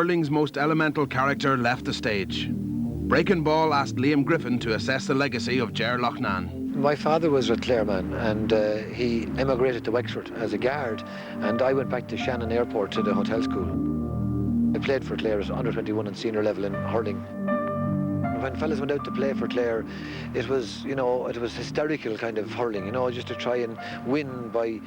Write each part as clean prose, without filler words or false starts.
Hurling's most elemental character left the stage. Breaking Ball asked Liam Griffin to assess the legacy of Ger Loughnane. My father was a Clare man, and he emigrated to Wexford as a guard, and I went back to Shannon Airport to the hotel school. I played for Clare at under 21 and senior level in hurling. When fellas went out to play for Clare, it was, you know, it was hysterical kind of hurling, you know, just to try and win by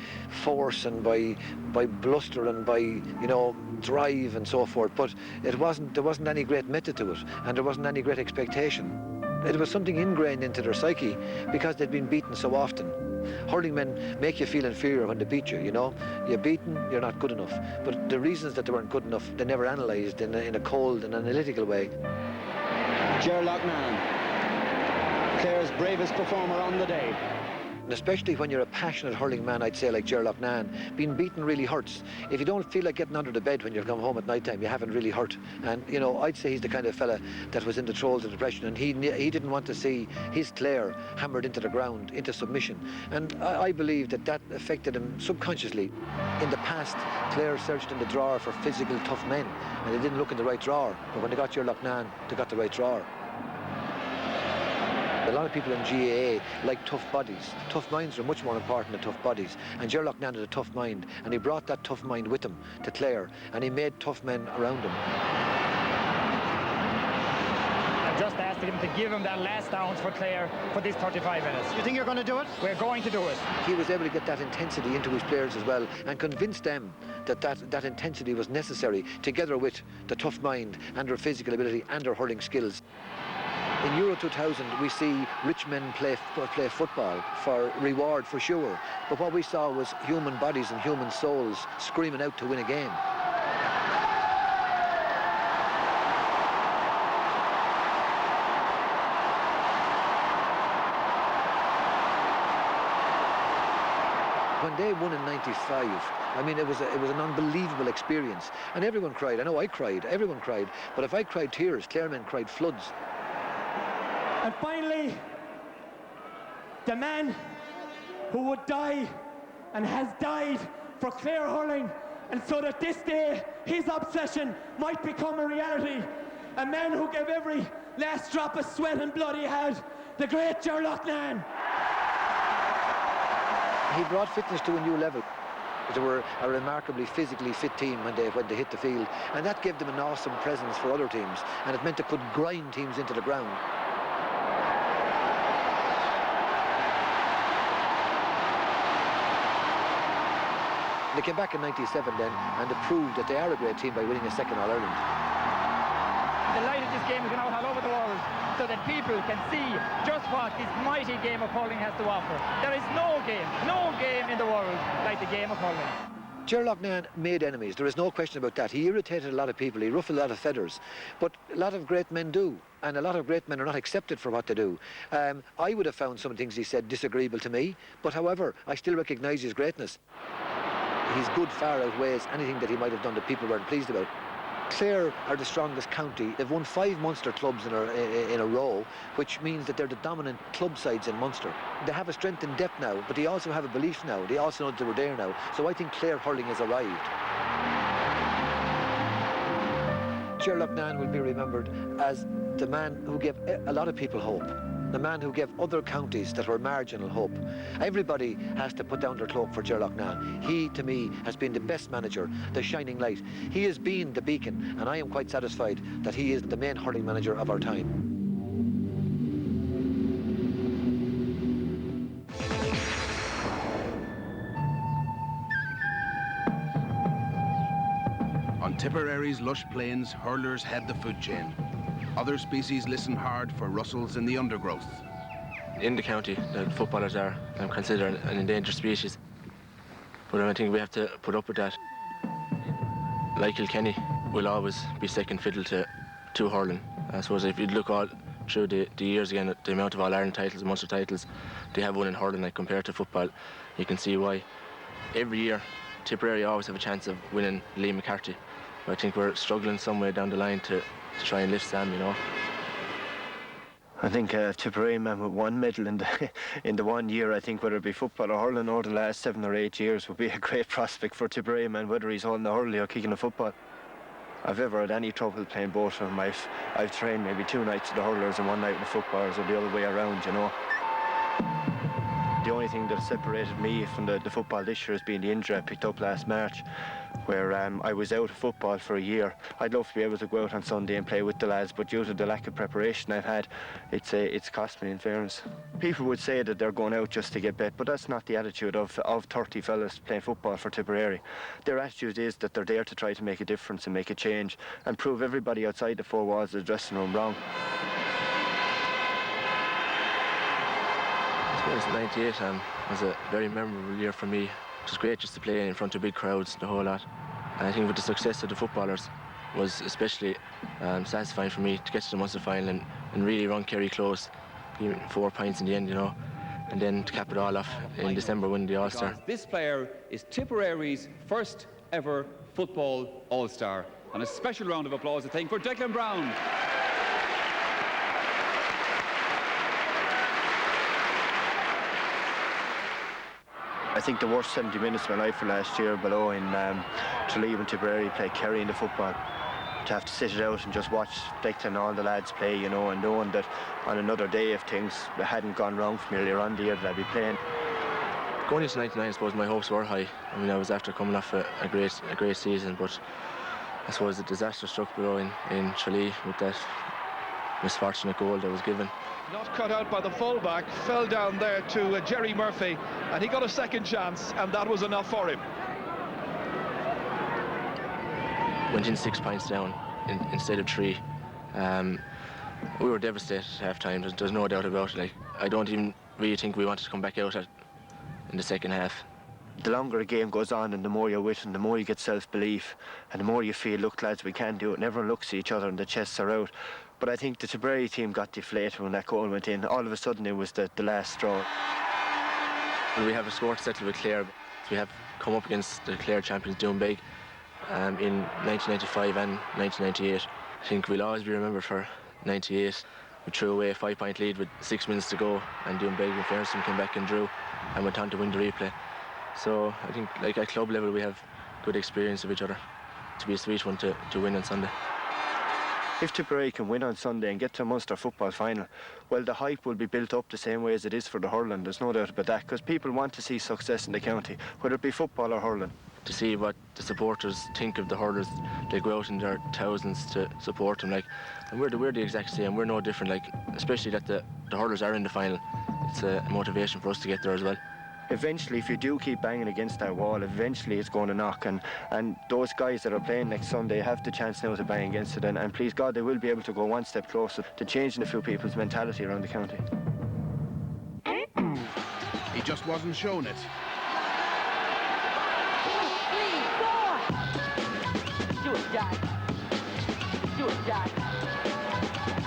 force and by bluster and by, you know, drive and so forth. But there wasn't any great method to it, and there wasn't any great expectation. It was something ingrained into their psyche because they'd been beaten so often. Hurling men make you feel inferior when they beat you, you know. You're beaten, you're not good enough. But the reasons that they weren't good enough, they never analysed in a cold and analytical way. Ger Loughnane, Clare's bravest performer on the day. And especially when you're a passionate hurling man, I'd say, like Ger Loughnane, being beaten really hurts. If you don't feel like getting under the bed when you come home at night time, you haven't really hurt. And, you know, I'd say he's the kind of fella that was in the throes of depression, and he didn't want to see his Clare hammered into the ground, into submission. And I believe that affected him subconsciously. In the past, Clare searched in the drawer for physical, tough men, and they didn't look in the right drawer. But when they got Ger Loughnane, they got the right drawer. A lot of people in GAA like tough bodies. Tough minds are much more important than tough bodies. And Ger Loughnane had a tough mind, and he brought that tough mind with him to Clare, and he made tough men around him. I've just asked him to give him that last ounce for Clare for these 35 minutes. You think you're going to do it? We're going to do it. He was able to get that intensity into his players as well, and convince them that intensity was necessary, together with the tough mind and their physical ability and their hurling skills. In Euro 2000, we see rich men play football for reward, for sure. But what we saw was human bodies and human souls screaming out to win a game. When they won in '95, I mean, it was an unbelievable experience. And everyone cried. I know I cried. Everyone cried. But if I cried tears, Clare men cried floods. And finally, the man who would die and has died for Clare hurling, and so that this day his obsession might become a reality. A man who gave every last drop of sweat and blood he had, the great Ger Loughnane. He brought fitness to a new level. They were a remarkably physically fit team when they hit the field, and that gave them an awesome presence for other teams, and it meant they could grind teams into the ground. They came back in '97 then, and they proved that they are a great team by winning a second All-Ireland. Delighted this game is going out all over the world so that people can see just what this mighty game of hurling has to offer. There is no game in the world like the game of hurling. Ger Loughnane made enemies, there is no question about that. He irritated a lot of people, he ruffled a lot of feathers, but a lot of great men do, and a lot of great men are not accepted for what they do. I would have found some things he said disagreeable to me, but however, I still recognise his greatness. His good far outweighs anything that he might have done that people weren't pleased about. Clare are the strongest county. They've won 5 Munster clubs in a row, which means that they're the dominant club sides in Munster. They have a strength in depth now, but they also have a belief now. They also know that they were there now. So I think Clare hurling has arrived. Ger Loughnane will be remembered as the man who gave a lot of people hope. The man who gave other counties that were marginal hope. Everybody has to put down their cloak for Ger Loughnane. He, to me, has been the best manager, the shining light. He has been the beacon, and I am quite satisfied that he is the main hurling manager of our time. On Tipperary's lush plains, hurlers head the food chain. Other species listen hard for rustles in the undergrowth. In the county, the footballers are considered an endangered species. But I think we have to put up with that. Like Kilkenny will always be second fiddle to hurling. I suppose if you look all through the years again, the amount of All-Ireland titles and Munster titles they have won in hurling, like compared to football, you can see why. Every year, Tipperary always have a chance of winning Liam McCarthy. But I think we're struggling somewhere down the line to try and lift Sam, you know. I think Tipperary man with 1 medal in the 1 year, I think whether it be football or hurling over the last 7 or 8 years would be a great prospect for Tipperary man, whether he's holding a hurley or kicking a football. I've ever had any trouble playing both of them. I've trained maybe 2 nights with the hurlers and 1 night with the footballers, or the other way around, you know. The only thing that separated me from the football this year has been the injury I picked up last March, where I was out of football for a year. I'd love to be able to go out on Sunday and play with the lads, but due to the lack of preparation I've had, it's cost me, in fairness. People would say that they're going out just to get bet, but that's not the attitude of 30 fellas playing football for Tipperary. Their attitude is that they're there to try to make a difference and make a change and prove everybody outside the 4 walls of the dressing room wrong. I suppose 98 was a very memorable year for me. It was great just to play in front of big crowds, the whole lot. And I think with the success of the footballers was especially satisfying for me to get to the Munster final and really run Kerry close, even 4 points in the end, you know, and then to cap it all off in December winning the All-Star. Because this player is Tipperary's first ever football All-Star. And a special round of applause, I think, for Declan Brown. I think the worst 70 minutes of my life were last year below in Tralee when Tipperary played Kerry in the football. To have to sit it out and just watch Declan and all the lads play, you know, and knowing that on another day if things hadn't gone wrong from earlier on the year that I'd be playing. Going into 99, I suppose my hopes were high. I mean, I was after coming off a great season, but I suppose the disaster struck below in Tralee with that misfortunate goal that was given. Not cut out by the fullback, fell down there to Jerry Murphy, and he got a second chance, and that was enough for him. Went in 6 points down instead of 3. We were devastated at half-time, there's no doubt about it. Like, I don't even really think we wanted to come back out in the second half. The longer a game goes on and the more you're with and the more you get self-belief and the more you feel, look lads, we can do it, and everyone looks at each other and the chests are out. But I think the Tipperary team got deflated when that goal went in. All of a sudden it was the last straw. We have a score to settle with Clare. We have come up against the Clare champions Doonbeg in 1995 and 1998. I think we'll always be remembered for 98. We threw away a 5-point lead with 6 minutes to go, and Doonbeg and Fairson came back and drew and went on to win the replay. So I think, like, at club level we have good experience of each other. To be a sweet one to win on Sunday. If Tipperary can win on Sunday and get to a Munster football final, well, the hype will be built up the same way as it is for the hurling. There's no doubt about that, because people want to see success in the county, whether it be football or hurling. To see what the supporters think of the hurlers, they go out in their thousands to support them, like, and we're the exact same. We're no different, like, especially that the hurlers are in the final. It's a motivation for us to get there as well. Eventually, if you do keep banging against that wall, eventually it's going to knock, and those guys that are playing next Sunday have the chance now to bang against it, and please God, they will be able to go one step closer to changing a few people's mentality around the county. He just wasn't shown it. 4, 3, 4. Do it, Jack. Do it, Jack.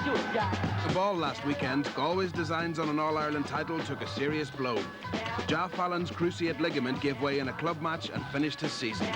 Do it, Jack. The ball last weekend, Galway's designs on an All-Ireland title took a serious blow. Ja Fallon's cruciate ligament gave way in a club match and finished his season.